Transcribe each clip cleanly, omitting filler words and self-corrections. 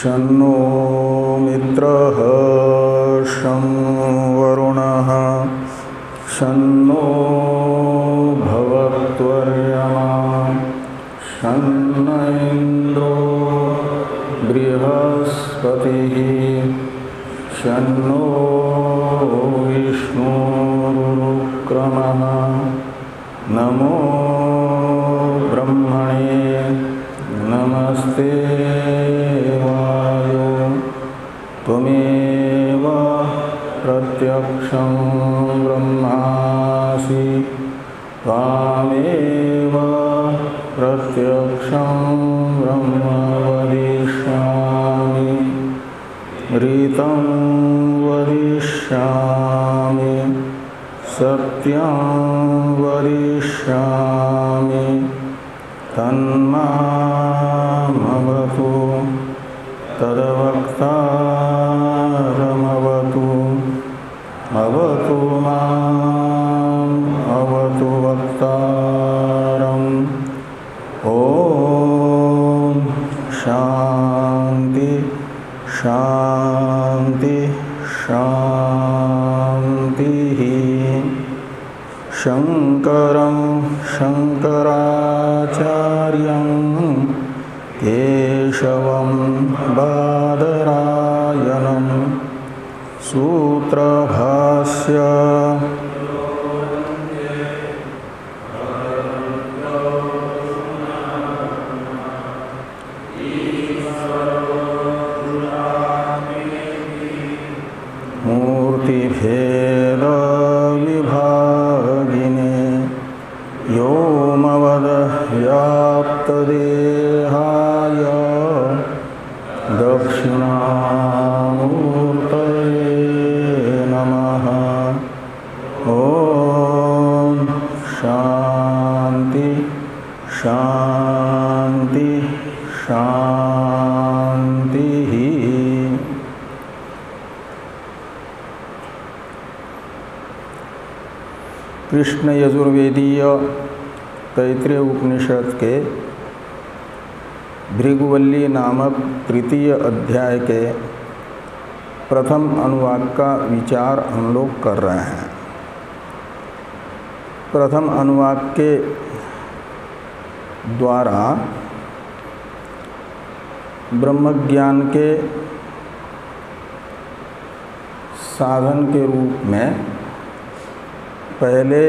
शन्नो मित्रः शं वरुणः शन्नो भवत्वर्यमा शन्न इन्द्रो बृहस्पतिः शन्नो विष्णुरुक्रमः नमो ब्रह्मणे नमस्ते वायो त्वमेव प्रत्यक्षं ब्रह्मासि त्वामेव प्रत्यक्षं ब्रह्म वदिष्यामि ऋतं वदिष्यामि सत्यं वदिष्यामि तन्मामवतु तद्वक्तारमवतु अवतु माम् अवतु वक्तारम् ॐ शान्ति शान्ति शान्तिः। शङ्करं शङ्कराचार्यं केशवं बादरायणं सूत्रभाष्य मूर्तिभेद विभागिने व्योमवद व्याप्तदेहाय दक्षिणामूर्तये नमः। ॐ शान्ति शान्ति शान्तिः। कृष्ण यजुर्वेदीय तैत्तिरीय उपनिषद के भृगुवल्ली नामक तृतीय अध्याय के प्रथम अनुवाक का विचार हम लोग कर रहे हैं। प्रथम अनुवाक के द्वारा ब्रह्मज्ञान के साधन के रूप में पहले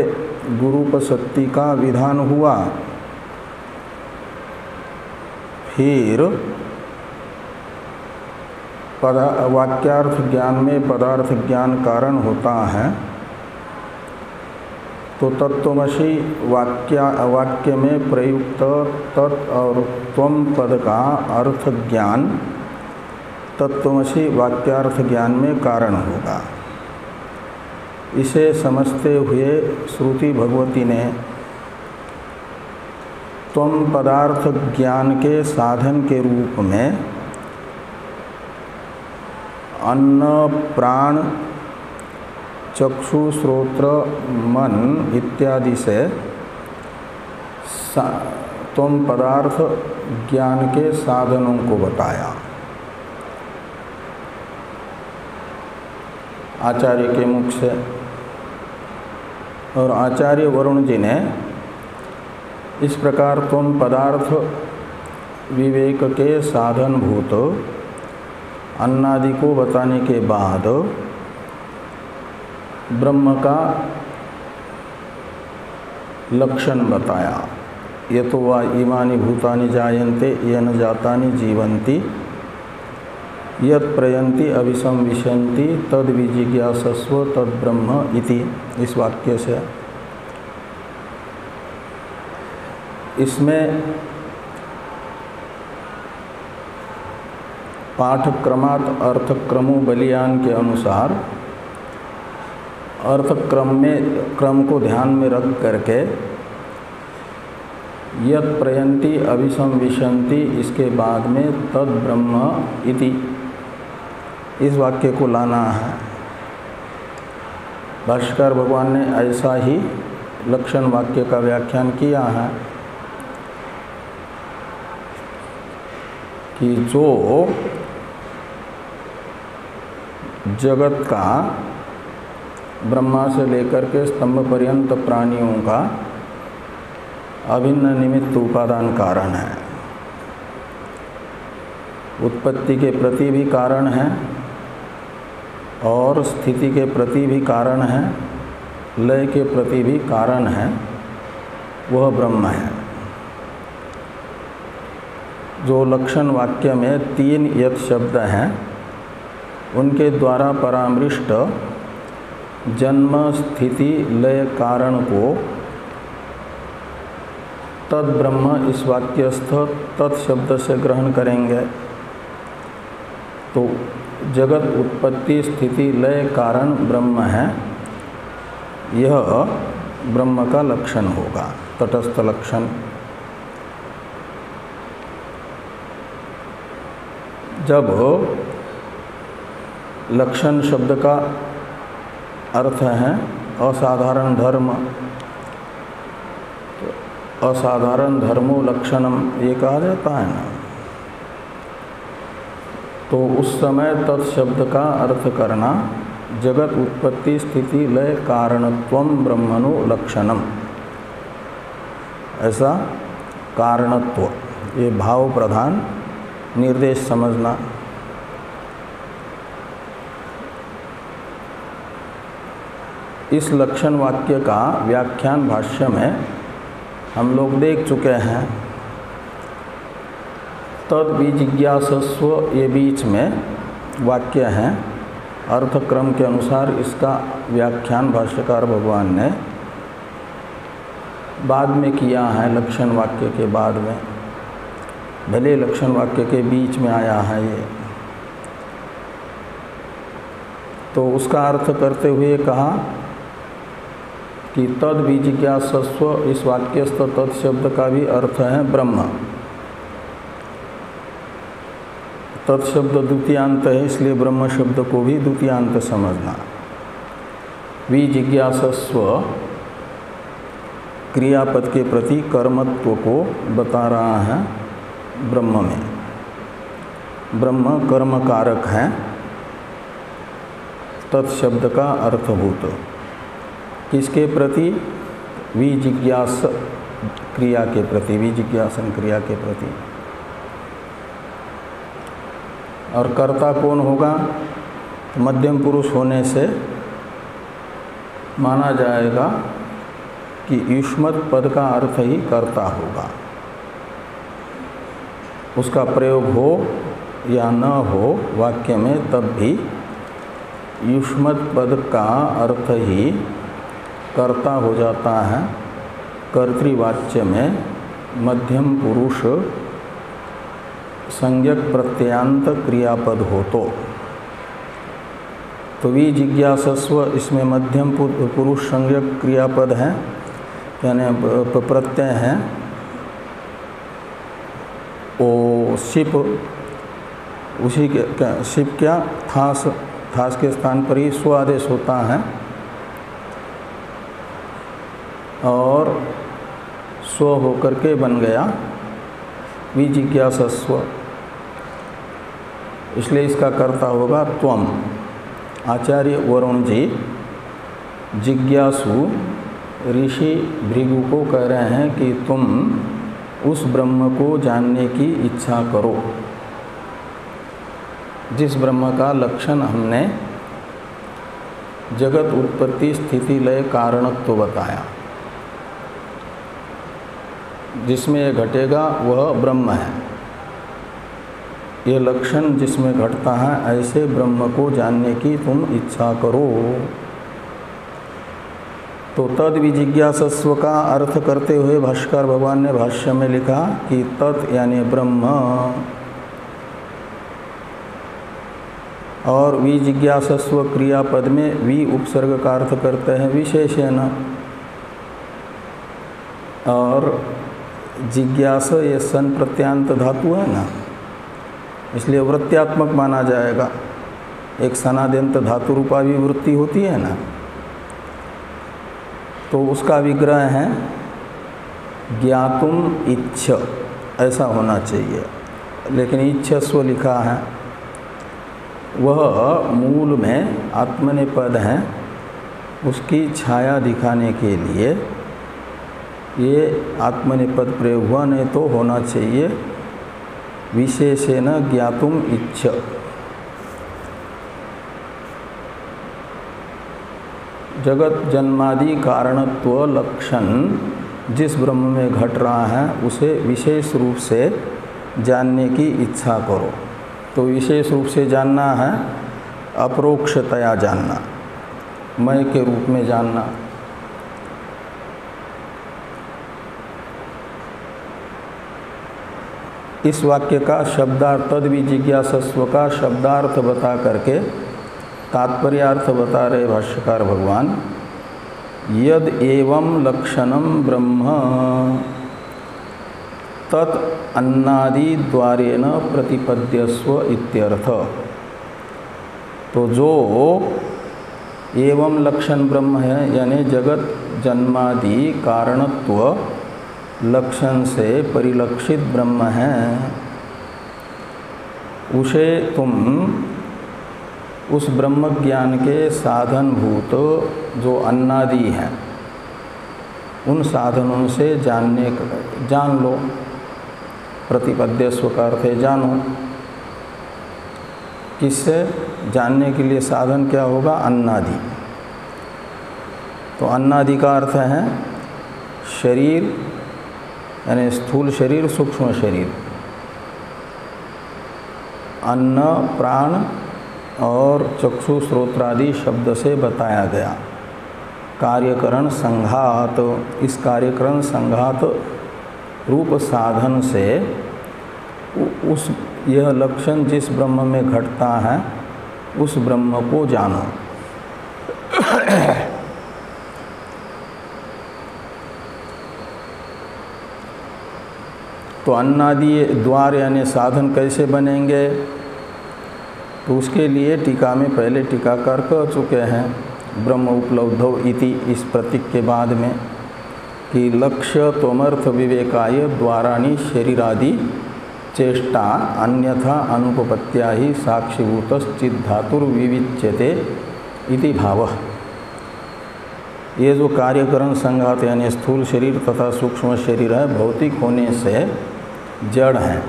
गुरुपसत्ति का विधान हुआ, फिर वाक्यार्थ ज्ञान में पदार्थ ज्ञान कारण होता है, तो तत्त्वमसि वाक्य में प्रयुक्त तत् और त्वम पद का अर्थ ज्ञान तत्त्वमसि वाक्यार्थ ज्ञान में कारण होगा। इसे समझते हुए श्रुति भगवती ने त्वम पदार्थ ज्ञान के साधन के रूप में अन्न प्राण चक्षु श्रोत्र मन इत्यादि से त्वम पदार्थ ज्ञान के साधनों को बताया। आचार्य के मुख से, और आचार्य वरुण जी ने इस प्रकार त्वम पदार्थ विवेक के साधनभूत अन्नादि को बताने के बाद ब्रह्म का लक्षण बताया। यतो वा इमानि भूतानि जायन्ते येन जातानि जीवन्ति यत् प्रयन्ति अभिसंविशन्ति तद विजिज्ञासस्व तद ब्रह्म इति। इस वाक्य से इसमें पाठक्रमात् अर्थक्रमो बलियान के अनुसार क्रम को ध्यान में रख करके यत् प्रयन्ति अभिसंविशन्ति इसके बाद में तद ब्रह्म इति इस वाक्य को लाना है। भाष्यकार भगवान ने ऐसा ही लक्षण वाक्य का व्याख्यान किया है कि जो जगत का ब्रह्मा से लेकर के स्तंभ पर्यंत प्राणियों का अभिन्न निमित्त उपादान कारण है, उत्पत्ति के प्रति भी कारण है और स्थिति के प्रति भी कारण है, लय के प्रति भी कारण है, वह ब्रह्म है। जो लक्षण वाक्य में 3 यत् शब्द हैं उनके द्वारा परामृष्ट जन्म स्थिति लय कारण को तद ब्रह्म इस वाक्यस्थ तत् शब्द से ग्रहण करेंगे तो जगत उत्पत्ति स्थिति लय कारण ब्रह्म है, यह ब्रह्म का लक्षण होगा, तटस्थ लक्षण। जब लक्षण शब्द का अर्थ है असाधारण धर्म, तो असाधारण धर्मो लक्षणम ये कहा जाता है ना, तो उस समय तत्शब्द का अर्थ करना जगत उत्पत्ति स्थिति लय कारणत्वम ब्रह्मणो लक्षणम, ऐसा कारणत्व ये भाव प्रधान निर्देश समझना। इस लक्षण वाक्य का व्याख्यान भाष्य में हम लोग देख चुके हैं। तद विजिज्ञासस्व ये बीच में वाक्य हैं, अर्थक्रम के अनुसार इसका व्याख्यान भाष्यकार भगवान ने बाद में किया है, लक्षण वाक्य के बाद में, भले लक्षण वाक्य के बीच में आया है ये। तो उसका अर्थ करते हुए कहा कि तद विजिज्ञासस्व इस वाक्यस्थ तत् शब्द का भी अर्थ है ब्रह्म। तत्शब्द द्वितीयांत है, इसलिए ब्रह्म शब्द को भी द्वितीयांत समझना। विजिज्ञासस्व क्रियापद के प्रति कर्मत्व को बता रहा है ब्रह्म में। ब्रह्म कर्म कारक है, तत्शब्द का अर्थभूत। किसके प्रति? विजिज्ञास क्रिया के प्रति, विजिज्ञासन क्रिया के प्रति। और कर्ता कौन होगा? मध्यम पुरुष होने से माना जाएगा कि युष्मत् पद का अर्थ ही कर्ता होगा। उसका प्रयोग हो या न हो वाक्य में, तब भी युष्मत् पद का अर्थ ही कर्ता हो जाता है। कर्तृवाच्य में मध्यम पुरुष संज्ञक प्रत्ययांत क्रियापद हो तो विजिज्ञासस्व इसमें मध्यम पुरुष संज्ञक क्रियापद है, यानी प्रत्यय है। ओ शिप, उसी के शिप क्या थास, थास के स्थान पर ही स्व आदेश होता है और स्व होकर के बन गया विजिज्ञासस्व, इसलिए इसका कर्ता होगा त्वम। आचार्य वरुण जी जिज्ञासु ऋषि भृगु को कह रहे हैं कि तुम उस ब्रह्म को जानने की इच्छा करो जिस ब्रह्म का लक्षण हमने जगत उत्पत्ति स्थिति लय कारणत्व बताया। जिसमें ये घटेगा वह ब्रह्म है। ये लक्षण जिसमें घटता है, ऐसे ब्रह्म को जानने की तुम इच्छा करो। तो तद विजिज्ञासस्व का अर्थ करते हुए भाष्यकार भगवान ने भाष्य में लिखा कि तत् यानी ब्रह्म, और विजिज्ञासस्व क्रियापद में वि उपसर्ग का अर्थ करते हैं विशेषण, और जिज्ञास ये सन प्रत्यांत धातु है ना, इसलिए वृत्त्यात्मक माना जाएगा। एक सनाद्यंत धातु रूपा भी वृत्ति होती है ना, तो उसका विग्रह है ज्ञातुम इच्छ, ऐसा होना चाहिए, लेकिन इच्छस्व लिखा है। वह मूल में आत्मनेपद है, उसकी छाया दिखाने के लिए ये आत्मनेपद प्रयोग हुआ, नहीं तो होना चाहिए विशेषेण ज्ञातुम इच्छ। जगत जन्मादि कारणत्व लक्षण जिस ब्रह्म में घट रहा है उसे विशेष रूप से जानने की इच्छा करो। तो विशेष रूप से जानना है, अपरोक्षतया जानना, मैं के रूप में जानना। इस वाक्य का शब्दार्थ तद विजिज्ञासस्व का शब्दार्थ बता करके तात्पर्यार्थ बता रहे भाष्यकार भगवान। यद एवं लक्षणम ब्रह्म तत् अन्नादि द्वारेण प्रतिपद्यस्व इत्यर्थ। तो जो एवं लक्षण ब्रह्म है, यानी जगत जन्मादि कारणत्व लक्षण से परिलक्षित ब्रह्म है, उसे तुम उस ब्रह्म ज्ञान के साधनभूत जो अन्नादि हैं उन साधनों से जान लो। प्रतिपद्यस्व का अर्थ है जानो। किससे जानने के लिए साधन क्या होगा? अन्नादि। तो अन्नादि का अर्थ है शरीर, यानी स्थूल शरीर, सूक्ष्म शरीर। अन्न, प्राण और चक्षु श्रोत्रादि शब्द से बताया गया कार्यकरण संघात। इस कार्यकरण संघात रूप साधन से उस यह लक्षण जिस ब्रह्म में घटता है उस ब्रह्म को जानो। तो अन्नादि द्वार यानी साधन कैसे बनेंगे? तो उसके लिए टीका में पहले टीकाकार कह चुके हैं ब्रह्म उपलब्धौ इति, इस प्रतीक के बाद में कि लक्ष्य त्वमर्थ विवेकाय द्वाराणि शरीरादि चेष्टा अन्यथा अनुपपत्त्या ही साक्षिभूतश्चिद्धातुर्विविच्यते इति भावः। ये जो कार्यकरण संघात यानी स्थूल शरीर तथा सूक्ष्म शरीर है, भौतिक होने से जड़ हैं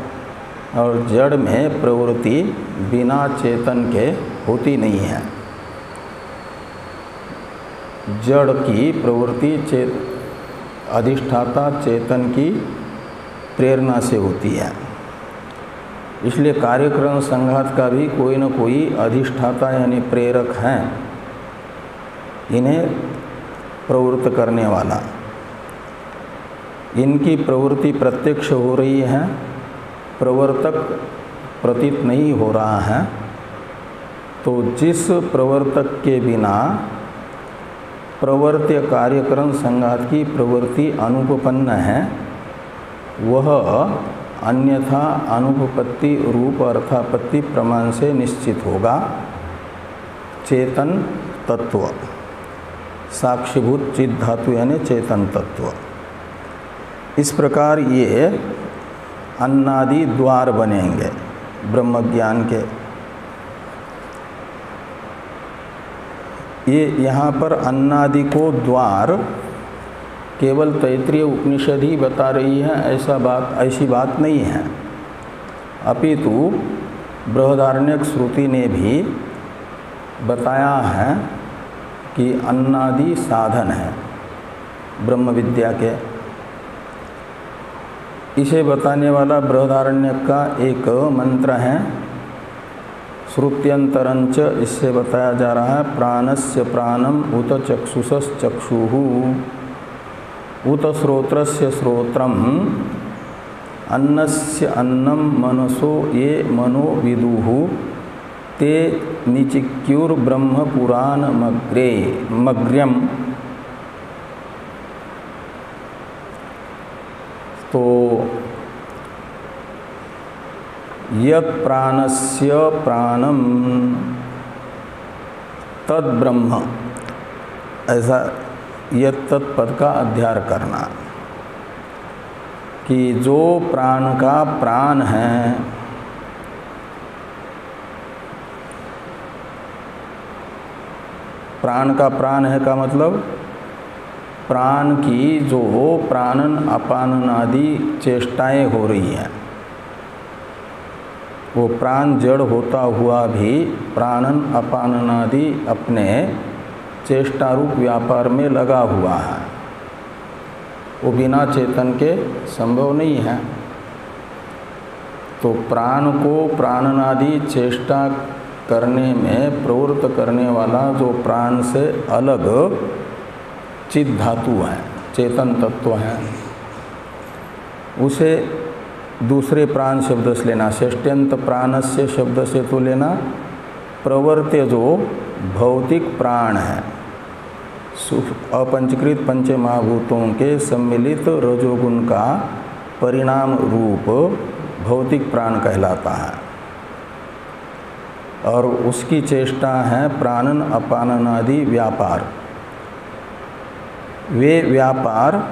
और जड़ में प्रवृत्ति बिना चेतन के होती नहीं है। जड़ की प्रवृत्ति अधिष्ठाता चेतन की प्रेरणा से होती है। इसलिए कार्यकरण संघात का भी कोई न कोई अधिष्ठाता यानी प्रेरक हैं, इन्हें प्रवृत्त करने वाला। इनकी प्रवृत्ति प्रत्यक्ष हो रही है, प्रवर्तक प्रतीत नहीं हो रहा है। तो जिस प्रवर्तक के बिना प्रवर्त्य कार्यकरण संघात की प्रवृत्ति अनुपपन्न है, वह अन्यथा अनुपपत्ति रूप अर्थापत्ति प्रमाण से निश्चित होगा। चेतन तत्व, साक्षीभूत चिद धातु यानी चेतन तत्व। इस प्रकार ये अन्नादि द्वार बनेंगे ब्रह्म ज्ञान के। ये यहाँ पर अन्नादि को द्वार केवल तैत्रीय उपनिषद ही बता रही है, ऐसी बात नहीं है। अपितु बृहदारण्यक श्रुति ने भी बताया है कि अन्नादि साधन है ब्रह्म विद्या के। इसे बताने वाला बृहदारण्यक का एक मंत्र है, श्रुत्यंतरंच। इससे बताया जा रहा है प्राणस्य प्राणम उत चक्षुषश्चक्षुः उत श्रोत्रस्य श्रोत्रम अन्नस्य अन्नम मनसो ये मनो विदुः ते निचिक्युर्ब्रह्म पुराण मग्र्यम। तो यत् प्राणस्य प्राणम तद ब्रह्म, ऐसा यत् तत्पद का अध्यार करना कि जो प्राण का प्राण है, प्राण का प्राण है का मतलब प्राण की जो प्राणन अपानन आदि चेष्टाएं हो रही हैं, वो प्राण जड़ होता हुआ भी प्राणन अपानन आदि अपने चेष्टा रूप व्यापार में लगा हुआ है, वो बिना चेतन के संभव नहीं है। तो प्राण को प्राणनादि चेष्टा करने में प्रवृत्त करने वाला जो प्राण से अलग चित धातु है, चेतन तत्व है, उसे दूसरे प्राण शब्द से लेना, षष्ट्यंत प्राणस्य शब्द से तो लेना प्रवर्त्य जो भौतिक प्राण है, अपंचकृत पंच महाभूतों के सम्मिलित रजोगुण का परिणाम रूप भौतिक प्राण कहलाता है। और उसकी चेष्टा है प्राणन अपानन आदि व्यापार। वे व्यापार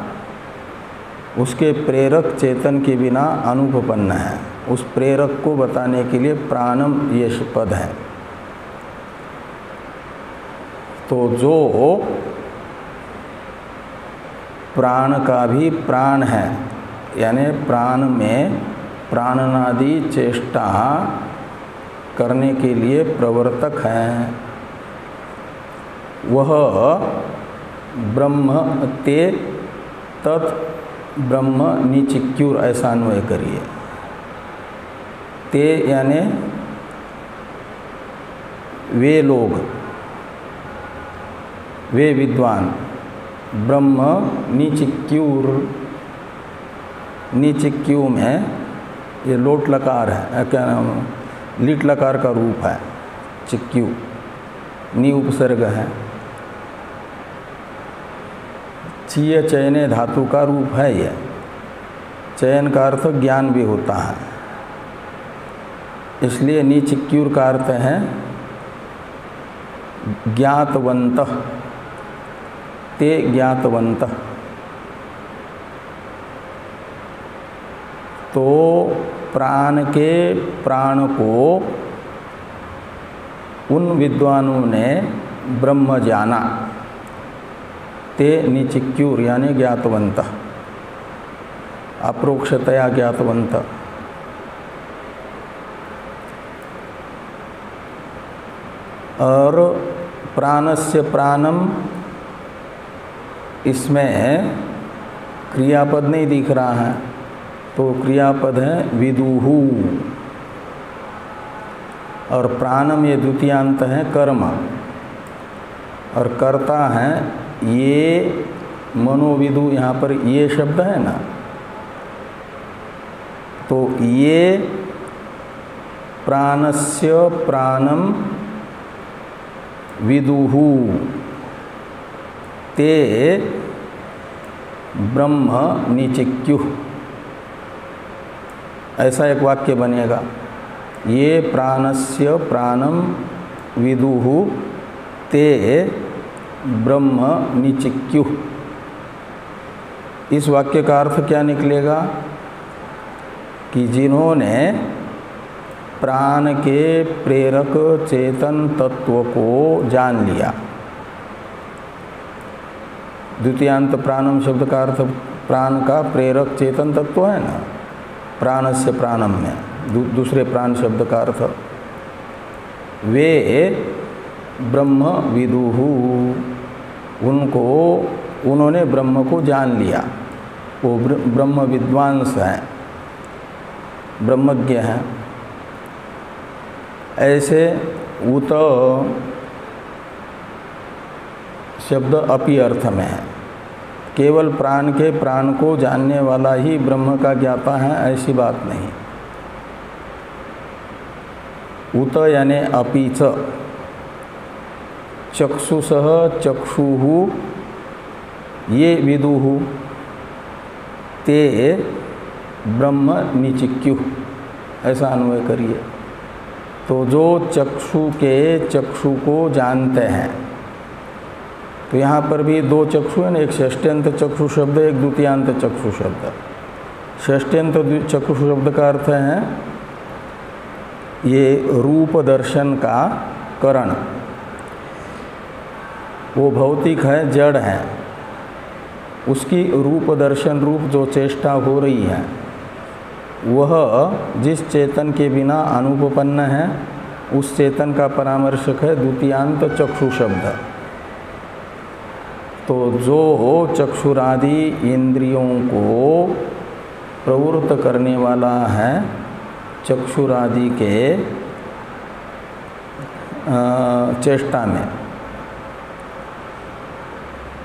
उसके प्रेरक चेतन के बिना अनुपपन्न है। उस प्रेरक को बताने के लिए प्राणम यश पद है। तो जो प्राण का भी प्राण है, यानी प्राण में प्राणनादि चेष्टा करने के लिए प्रवर्तक है, वह ब्रह्म ते तत् ब्रह्म निचिक्युर, ऐसा अन्वय करिए। ते यानी वे लोग, वे विद्वान, ब्रह्म निचिक्युर, निचिक्यु में ये लोट लकार है, क्या नाम, लीट लकार का रूप है चिक्यु, नी उपसर्ग है, चीय चयने धातु का रूप है। यह चयन का अर्थ ज्ञान भी होता है, इसलिए निचिक्युर का अर्थ है ज्ञातवंत, ते ज्ञातवंत। तो प्राण के प्राण को उन विद्वानों ने ब्रह्म जाना, ते निचिक्युर यानी ज्ञातवंत, अप्रोक्षतया ज्ञातवंत। और प्राणस्य प्राणम, इसमें क्रियापद नहीं दिख रहा है, तो क्रियापद है विदुहु, और प्राणम ये द्वितीयांत है कर्म, और कर्ता है ये मनोविदु। यहाँ पर ये शब्द है ना, तो ये प्राणस्य प्राणम विदुहु ते ब्रह्म निचिक्यु, ऐसा एक वाक्य बनेगा। ये प्राणस्य प्राणम विदुहु ते ब्रह्म निचिक्यु। इस वाक्य का अर्थ क्या निकलेगा कि जिन्होंने प्राण के प्रेरक चेतन तत्व को जान लिया, द्वितीयांत प्राणम शब्द का अर्थ प्राण का प्रेरक चेतन तत्व है ना, प्राणस्य प्राणम में दूसरे प्राण शब्द का अर्थ, वे ब्रह्म विदुहु, उन्होंने ब्रह्म को जान लिया, वो ब्रह्म विद्वांस हैं, ब्रह्मज्ञ हैं। ऐसे उत शब्द अपि अर्थ में है, केवल प्राण के प्राण को जानने वाला ही ब्रह्म का ज्ञाता है, ऐसी बात नहीं। उत यानी अपि च चक्षुषः चक्षुः ये विदुः ते ब्रह्म निचिक्यु, ऐसा अन्वय करिए। तो जो चक्षु के चक्षु को जानते हैं, तो यहाँ पर भी दो चक्षु है, एक षष्ट्यंत चक्षु शब्द, एक द्वितीयांत चक्षु शब्द। षष्ट्यंत चक्षु शब्द का अर्थ है ये रूप दर्शन का करण, वो भौतिक है, जड़ है, उसकी रूप दर्शन रूप जो चेष्टा हो रही है वह जिस चेतन के बिना अनुपपन्न है उस चेतन का परामर्शक है द्वितीयांत चक्षु शब्द। तो जो चक्षुरादि इंद्रियों को प्रवृत्त करने वाला है चक्षुरादि के चेष्टा में,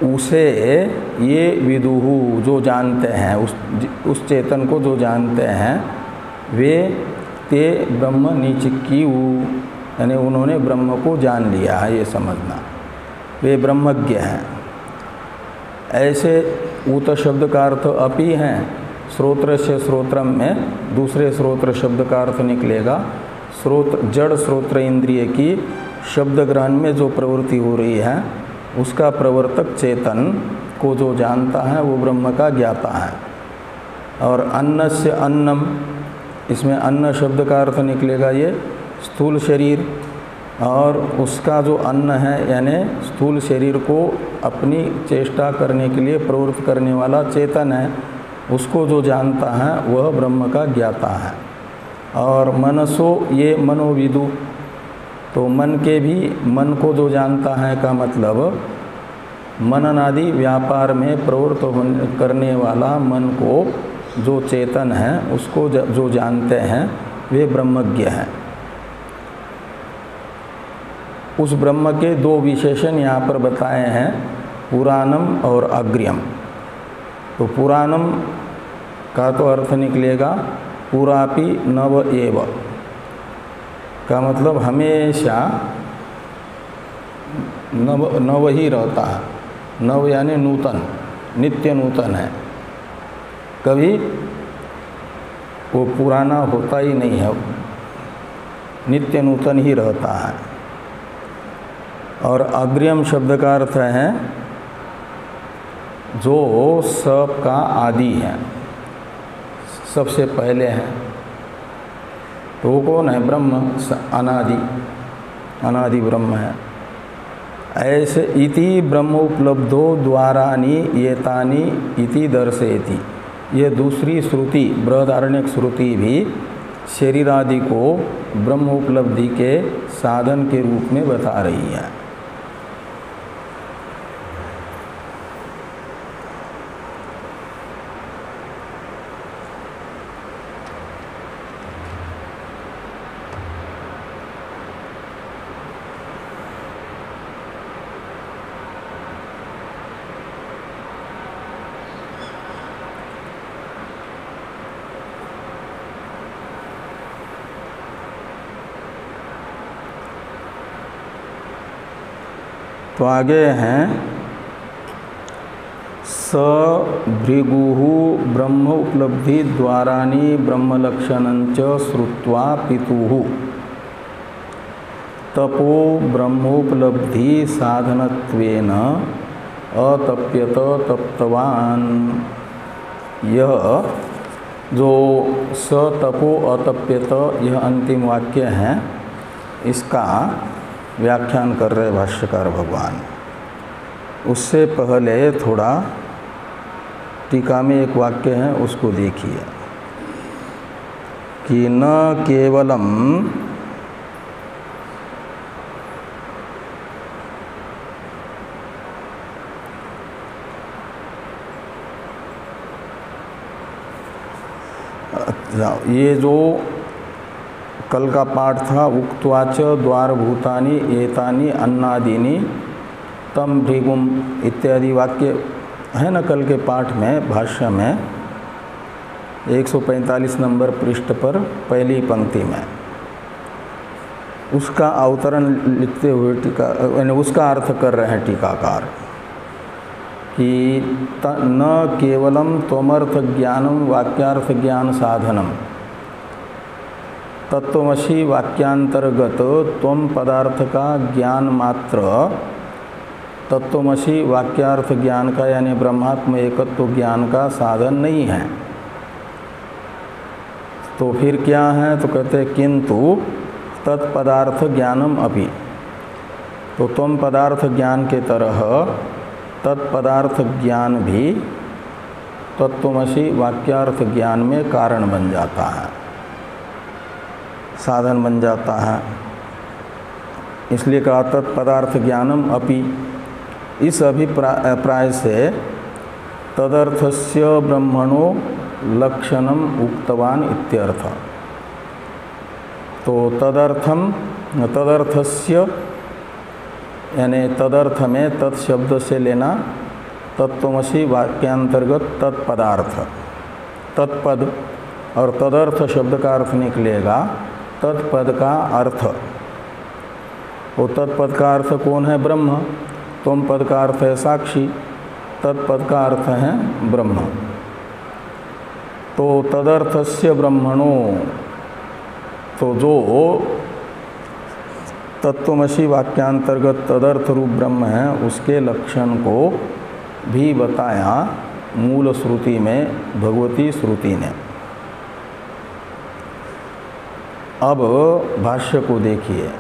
उसे ये विदुहु जो जानते हैं, उस चेतन को जो जानते हैं, वे ते ब्रह्म निचिक्यू, यानी उन्होंने ब्रह्म को जान लिया है, ये समझना, वे ब्रह्मज्ञ हैं। ऐसे उत शब्द का अर्थ अपि हैं, श्रोत्र से श्रोत्रम में दूसरे श्रोत्र शब्द का अर्थ निकलेगा श्रोत्र, जड़ श्रोत्र इंद्रिय की शब्द ग्रहण में जो प्रवृत्ति हो रही है उसका प्रवर्तक चेतन को जो जानता है वो ब्रह्म का ज्ञाता है। और अन्न से अन्नम, इसमें अन्न शब्द का अर्थ निकलेगा ये स्थूल शरीर, और उसका जो अन्न है यानी स्थूल शरीर को अपनी चेष्टा करने के लिए प्रवृत्त करने वाला चेतन है, उसको जो जानता है वह ब्रह्म का ज्ञाता है। और मनसो ये मनोविदु, तो मन के भी, मन को जो जानता है का मतलब मननादि व्यापार में प्रवृत्त करने वाला मन को जो चेतन है उसको जो जानते हैं वे ब्रह्मज्ञ हैं। उस ब्रह्म के दो विशेषण यहाँ पर बताए हैं, पुराणम और अग्र्यम। तो पुराणम का तो अर्थ निकलेगा पुरापि नव एव, का मतलब हमेशा नव ही रहता है। नव यानी नूतन, नित्य नूतन है, कभी वो पुराना होता ही नहीं है, नित्य नूतन ही रहता है। और अग्र्यम शब्द का अर्थ है जो सब का आदि है, सबसे पहले है। तो वो कौन है? ब्रह्म, अनादि, अनादि ब्रह्म है। ऐसे इति ब्रह्मोपलब्धो द्वारानि एतानि इति दर्शयति, ये दूसरी श्रुति बृहदारण्यक श्रुति भी शरीर आदि को ब्रह्मोपलब्धि के साधन के रूप में बता रही है। तो आगे हैं स भृगुहु ब्रह्म उपलब्धि द्वारानि ब्रह्मलक्षणंच श्रुत्वा पितुहु तपो ब्रह्मोपलब्धि साधनत्वेन अतप्यत तप्तवान। यह जो स तपो अतप्यत यह अंतिम वाक्य है, इसका व्याख्यान कर रहे भाष्यकार भगवान। उससे पहले थोड़ा टीका में एक वाक्य है उसको देखिए कि न केवलम ये जो कल का पाठ था, उक्त्वाच द्वारभूतानि एतानि अन्नादीनि तम भृगुम इत्यादि वाक्य है न कल के पाठ में, भाष्य में 145 नंबर पृष्ठ पर पहली पंक्ति में उसका अवतरण लिखते हुए टीका यानी उसका अर्थ कर रहे हैं टीकाकार कि न केवलम त्वमर्थ ज्ञानम वाक्यार्थ ज्ञान साधनम तत्वमसि वाक्यांतर्गत त्वम पदार्थ का ज्ञान मात्र तत्वमसि वाक्यार्थ ज्ञान का यानी ब्रह्मात्म एकत्व ज्ञान का साधन नहीं है। तो फिर क्या है? तो कहते हैं किंतु तत्पदार्थ ज्ञानम अपि। तो त्वम पदार्थ ज्ञान के तरह तत्पदार्थ ज्ञान भी तत्वमसि वाक्यार्थ ज्ञान में कारण बन जाता है, साधन बन जाता है। इसलिए कहा तत्पदार्थ ज्ञानम अपि। इस अभिप्राय से तदर्थस्य ब्रह्मणो लक्षणम उक्तवान इत्यर्थ। तो तदर्थस्य यानी तदर्थ में तत्शब्द से लेना तत्वमसि वाक्यांतर्गत तत्पदार्थ, तत्पद, और तदर्थ शब्द का अर्थ निकलेगा तत्पद का अर्थ। वो तत्पद का अर्थ कौन है? ब्रह्म। त्वम पद का अर्थ है साक्षी, तत्पद का अर्थ है ब्रह्म। तो तदर्थस्य ब्रह्मणो, तो जो तत्वमसि वाक्यांतर्गत तदर्थ रूप ब्रह्म है उसके लक्षण को भी बताया मूल श्रुति में, भगवती श्रुति ने। अब भाष्य को देखिए।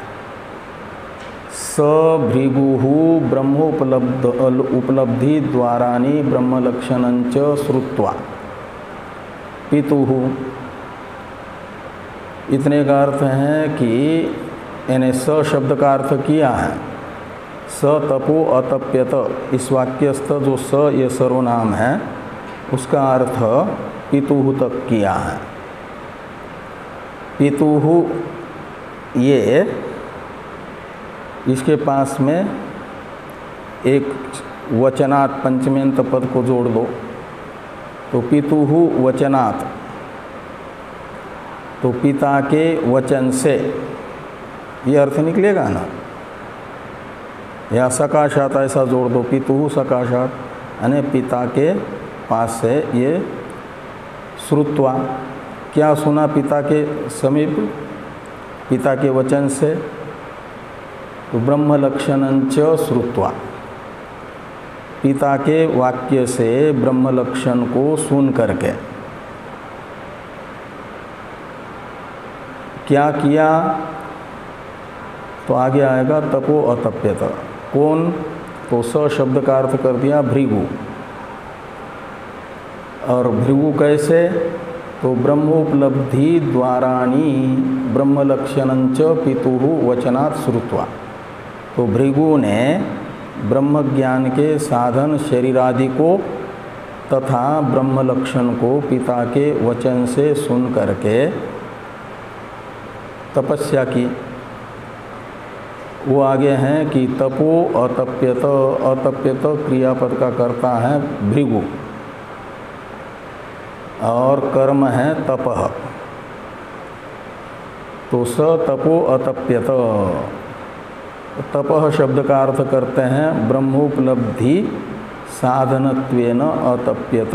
स भृगु ब्रह्मोपलब्धि द्वारानि ब्रह्मलक्षणञ्च श्रुत्वा पितुः। इतने का अर्थ है कि यानी स शब्द का अर्थ किया है स तपो अतप्यत। इस वाक्यस्थ जो स ये सर्वनाम है उसका अर्थ पितुः तक किया है। पितुः ये इसके पास में एक वचनात् पंचमेंत पद को जोड़ दो तो पितुः वचनात्, तो पिता के वचन से, ये अर्थ निकलेगा ना। या सकाशात ऐसा जोड़ दो, पितुः सकाशात, यानी पिता के पास से। ये श्रुत्वा, क्या सुना पिता के समीप, पिता के वचन से। तो ब्रह्म लक्षणञ्च श्रुत्वा, पिता के वाक्य से ब्रह्म लक्षण को सुन करके क्या किया? तो आगे आएगा तपो अतप्यत। कौन? तो स शब्द का अर्थ कर दिया भृगु। और भृगु कैसे? तो ब्रह्मोपलब्धि द्वाराणि ब्रह्मलक्षणञ्च पितुः वचनात् श्रुत्वा। तो भृगु ने ब्रह्म ज्ञान के साधन शरीरादि को तथा ब्रह्म लक्षण को पिता के वचन से सुन करके तपस्या की। वो आगे हैं कि तपो अतप्यत। अतप्यत क्रियापद का कर्ता है भृगु और कर्म है तपः। तो स तपो अतप्यत। तपः शब्द का अर्थ करते हैं ब्रह्मोपलब्धि साधनत्वेन अतप्यत,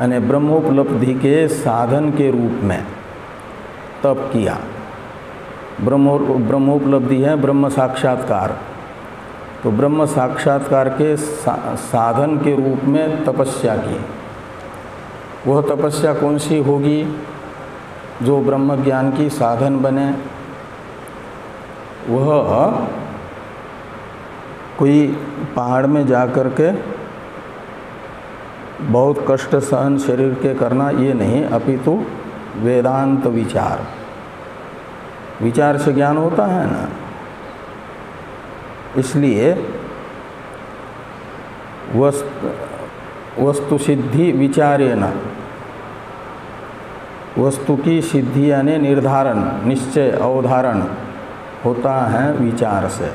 यानी ब्रह्मोपलब्धि के साधन के रूप में तप किया। ब्रह्मोपलब्धि है ब्रह्म साक्षात्कार। तो ब्रह्म साक्षात्कार के साधन के रूप में तपस्या की। वह तपस्या कौन सी होगी? जो ब्रह्म ज्ञान की साधन बने। वह कोई पहाड़ में जा कर के बहुत कष्ट सहन शरीर के करना, ये नहीं, अपितु वेदांत विचार। विचार से ज्ञान होता है ना। इसलिए वस्तु सिद्धि विचारेण, वस्तु की सिद्धि यानी निर्धारण, निश्चय, अवधारण होता है विचार से।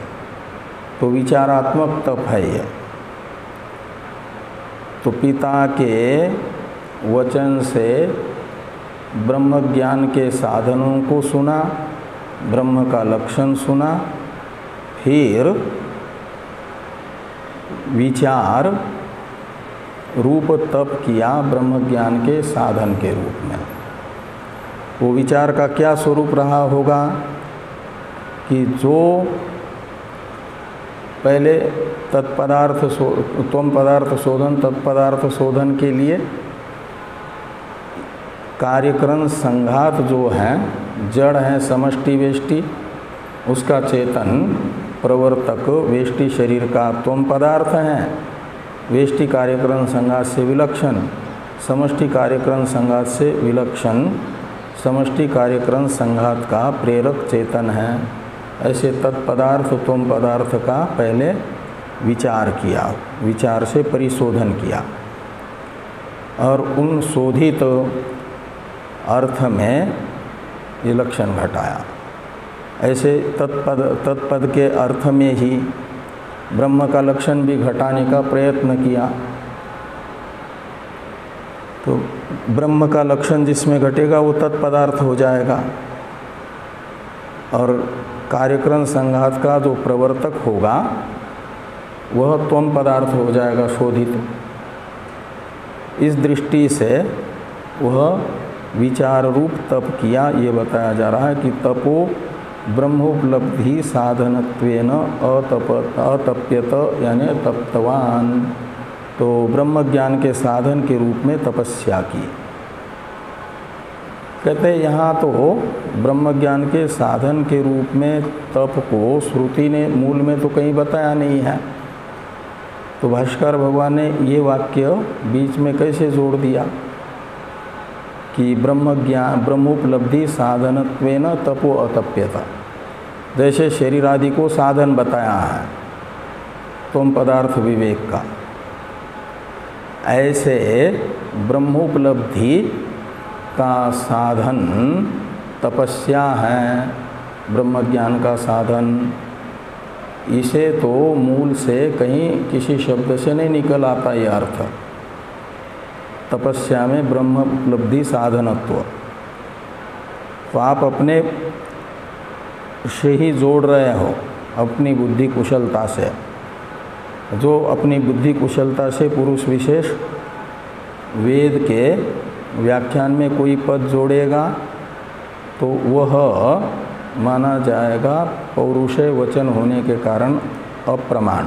तो विचारात्मक तप है ये। तो पिता के वचन से ब्रह्म ज्ञान के साधनों को सुना, ब्रह्म का लक्षण सुना, फिर विचार रूप तप किया ब्रह्म ज्ञान के साधन के रूप में। वो विचार का क्या स्वरूप रहा होगा कि जो पहले तत्पदार्थ त्वम पदार्थ शोधन तत्पदार्थ शोधन के लिए कार्यकरण संघात जो है जड़ है समष्टि वेष्टि, उसका चेतन प्रवर्तक वेष्टि शरीर का त्वम पदार्थ है, वेष्टि कार्यकरण संघात से विलक्षण, समष्टि कार्यकरण संघात से विलक्षण, समष्टि कार्यकरण संघात का प्रेरक चेतन है। ऐसे तत्पदार्थ त्वम पदार्थ का पहले विचार किया, विचार से परिशोधन किया और उन शोधित अर्थ में ये लक्षण घटाया। ऐसे तत्पद के अर्थ में ही ब्रह्म का लक्षण भी घटाने का प्रयत्न किया। तो ब्रह्म का लक्षण जिसमें घटेगा वो तत्पदार्थ हो जाएगा और कार्यकरण संघात का जो प्रवर्तक होगा वह त्वम पदार्थ हो जाएगा शोधित। इस दृष्टि से वह विचार रूप तप किया। ये बताया जा रहा है कि तपो ब्रह्मोपलब्धि साधनत्वेन अतप्यत यानी तप्तवान, तो ब्रह्म ज्ञान के साधन के रूप में तपस्या की। कहते हैं यहाँ तो ब्रह्म ज्ञान के साधन के रूप में तप को श्रुति ने मूल में तो कहीं बताया नहीं है, तो भाष्कर भगवान ने ये वाक्य बीच में कैसे जोड़ दिया कि ब्रह्मोपलब्धि साधनत्वेन तपो अतप्यता। जैसे शरीर आदि को साधन बताया है त्वम पदार्थ विवेक का, ऐसे ब्रह्मोपलब्धि का साधन तपस्या है, ब्रह्म ज्ञान का साधन। इसे तो मूल से कहीं किसी शब्द से नहीं निकल आता ये अर्थ, तपस्या में ब्रह्म उपलब्धि साधनत्व। तो आप अपने से ही जोड़ रहे हो अपनी बुद्धि कुशलता से। जो अपनी बुद्धि कुशलता से पुरुष विशेष वेद के व्याख्यान में कोई पद जोड़ेगा तो वह माना जाएगा पौरुषेय वचन होने के कारण अप्रमाण।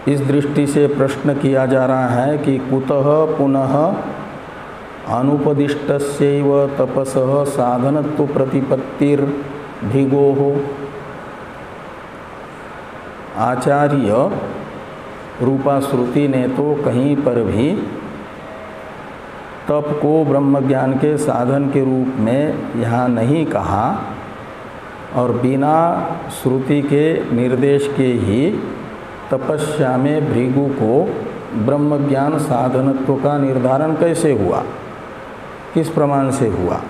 इस दृष्टि से प्रश्न किया जा रहा है कि कुतः पुनः अनुपदिष्टस्यैव तपसः साधनत्व प्रतिपत्तिर्भिगोः। आचार्य रूपा श्रुति ने तो कहीं पर भी तप को ब्रह्म ज्ञान के साधन के रूप में यहाँ नहीं कहा और बिना श्रुति के निर्देश के ही तपस्या में भृगु को ब्रह्म ज्ञान साधनत्व का निर्धारण कैसे हुआ, किस प्रमाण से हुआ,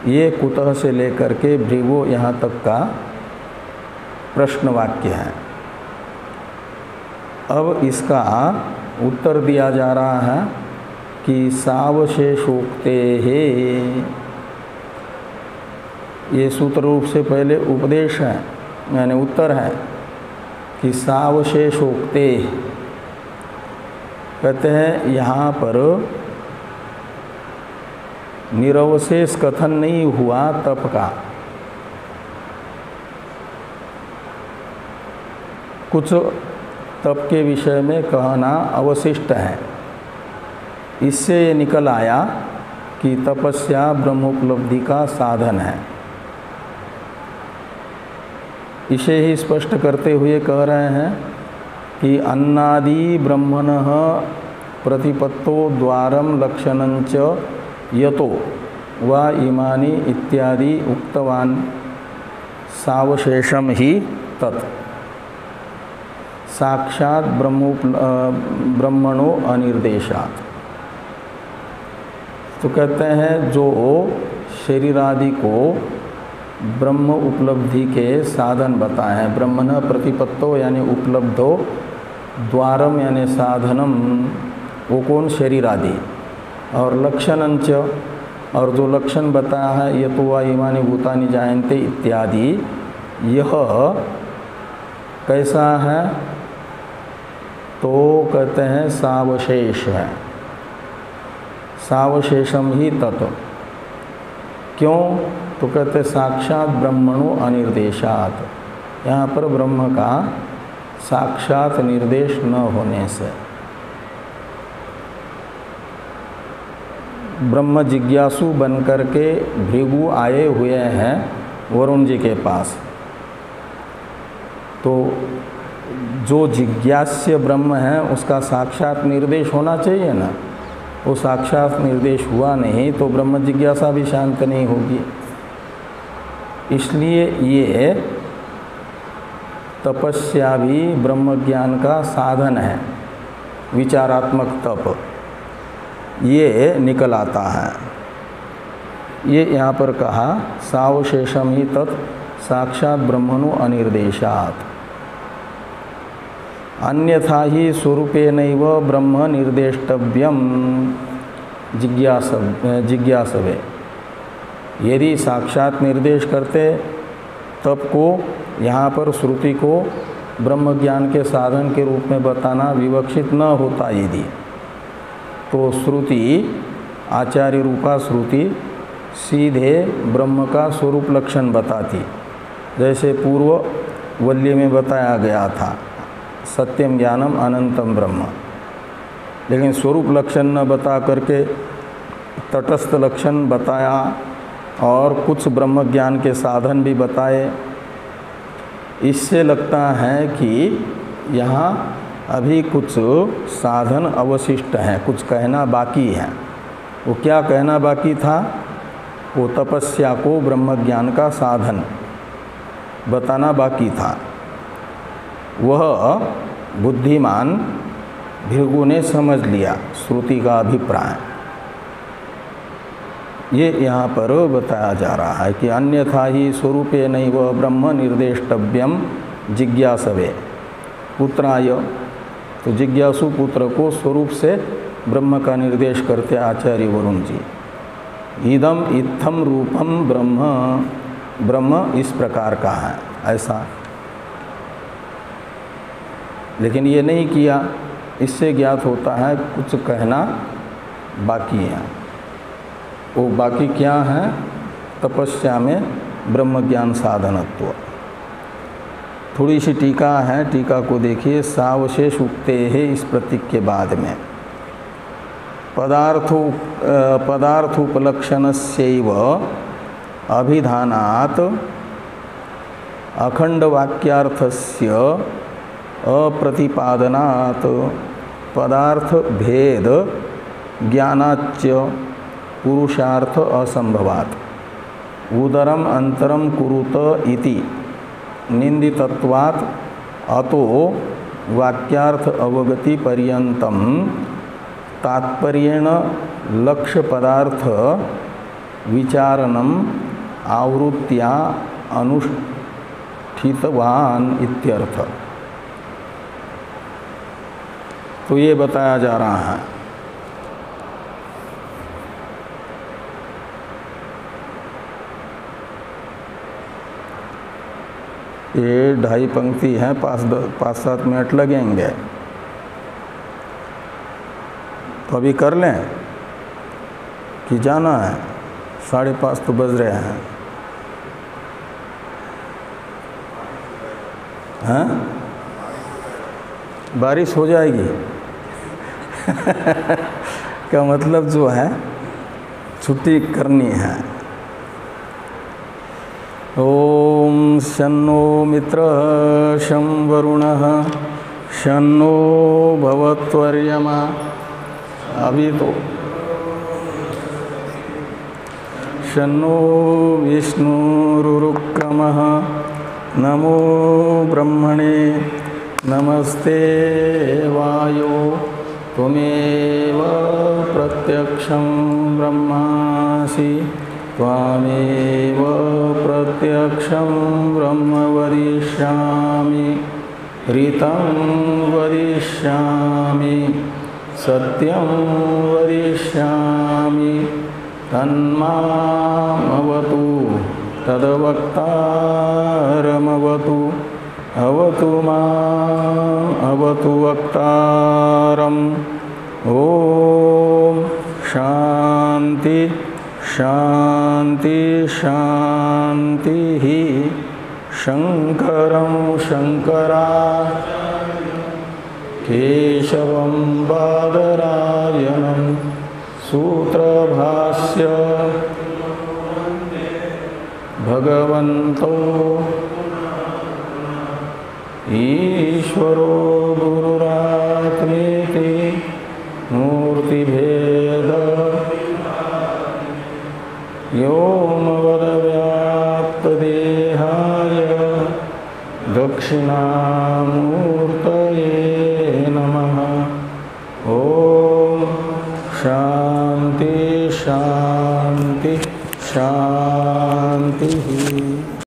ये कुतः से लेकर के भृगु यहाँ तक का प्रश्न वाक्य है। अब इसका उत्तर दिया जा रहा है कि सावशेषोक्ते है। ये सूत्र रूप से पहले उपदेश है यानी उत्तर है कि सावशेषोक्ते, कहते हैं यहाँ पर निरवशेष कथन नहीं हुआ तप का, कुछ तप के विषय में कहना अवशिष्ट है। इससे ये निकल आया कि तपस्या ब्रह्मोपलब्धि का साधन है। इसे ही स्पष्ट करते हुए कह रहे हैं कि अन्नादि ब्रह्मणः प्रतिपत्तो द्वारम लक्षणंच यतो वा इमानि इत्यादि उक्तवान सावशेषम ही तत् साक्षात ब्रह्मणो अनिर्देशात्। तो कहते हैं जो शरीर आदि को ब्रह्म उपलब्धि के साधन बताए हैं, ब्रह्मण प्रतिपत्तो यानी उपलब्धो, द्वारम यानी साधनम, वो कौन शरीर आदि, और लक्षणंच, और जो लक्षण बताया है ये तो वा इमानि भूतानि जायन्ते इत्यादि, यह कैसा है तो कहते हैं सावशेष है, सावशेषम ही तत्। क्यों तो कहते साक्षात ब्रह्मणो अनिर्देशात्, यहाँ पर ब्रह्म का साक्षात निर्देश न होने से। ब्रह्म जिज्ञासु बनकर के भृगु आए हुए हैं वरुण जी के पास, तो जो जिज्ञास्य ब्रह्म है उसका साक्षात निर्देश होना चाहिए ना। वो साक्षात निर्देश हुआ नहीं तो ब्रह्म जिज्ञासा भी शांत नहीं होगी। इसलिए ये तपस्या भी ब्रह्म ज्ञान का साधन है, विचारात्मक तप, ये निकल आता है। ये यहाँ पर कहा सावशेषम ही तत् साक्षात ब्रह्मणु अनिर्देशात्, अन्यथा ही स्वरूपेनैव ब्रह्म निर्देष्टव्यम जिज्ञासवे। यदि साक्षात निर्देश करते तब को यहाँ पर श्रुति को ब्रह्म ज्ञान के साधन के रूप में बताना विवक्षित न होता, यदि तो श्रुति आचार्य रूपा श्रुति सीधे ब्रह्म का स्वरूप लक्षण बताती, जैसे पूर्व वल्य में बताया गया था सत्यम ज्ञानम अनंतम ब्रह्म। लेकिन स्वरूप लक्षण न बता करके तटस्थ लक्षण बताया और कुछ ब्रह्म ज्ञान के साधन भी बताए। इससे लगता है कि यहाँ अभी कुछ साधन अवशिष्ट हैं, कुछ कहना बाकी है। वो क्या कहना बाकी था? वो तपस्या को ब्रह्म ज्ञान का साधन बताना बाकी था। वह बुद्धिमान भृगु ने समझ लिया श्रुति का अभिप्राय। ये यहाँ पर बताया जा रहा है कि अन्यथा ही स्वरूपे नैव ब्रह्म निर्देष्टव्यम जिज्ञासवे पुत्राय। तो जिज्ञासु पुत्र को स्वरूप से ब्रह्म का निर्देश करते आचार्य वरुण जी। इदम इत्थम रूपम ब्रह्म, ब्रह्म इस प्रकार का है, ऐसा। लेकिन ये नहीं किया, इससे ज्ञात होता है कुछ कहना बाकी है। वो बाकी क्या है? तपस्या में ब्रह्म ज्ञान साधनत्व। थोड़ी सी टीका है, टीका को देखिए। सावशेष उक्ते है इस प्रतीक के बाद में पदार्थोपलक्षणस्यैव अभिधानात् अखंड वाक्यार्थस्य अप्रतिपादनात् पदार्थ भेद ज्ञानाच्च पुरुषार्थ असंभवात् उदरम अंतरम कुरुत इति निंदितत्वात् अतो वाक्यार्थ अवगति पर्यंतम तात्पर्येण लक्ष्य पदार्थ विचारणम आवृत्त्या अनुष्ठितवान इत्यर्थ। तो ये बताया जा रहा है। ये 2.5 पंक्ति है, 5-7 मिनट लगेंगे, तो अभी कर लें कि जाना है? 5:30 तो बज रहे हैं। हाँ, बारिश हो जाएगी का मतलब जो है छुट्टी करनी है। ओम शन्नो मित्रः शं वरुणः शन्नो भवत्वर्यमा। अभी तो शन्नो विष्णुरुक्रमः नमो ब्रह्मणे नमस्ते वायो त्वमेव प्रत्यक्षं ब्रह्मासि त्वामेव प्रत्यक्षं ब्रह्म वदिष्यामि ऋतं वदिष्यामि सत्यं वदिष्यामि तन्मामवतु तद्वक्तारमवतु अवतु माम् अवतु वक्तारम्। ओम शांति शांति शांति शंकरं केशवं बादरायणं सूत्रभाष्य भगवन्तो ईश्वरो गुरुरात्मेति मूर्तिभेद व्योमवद्व्याप्तदेहाय दक्षिणामूर्तये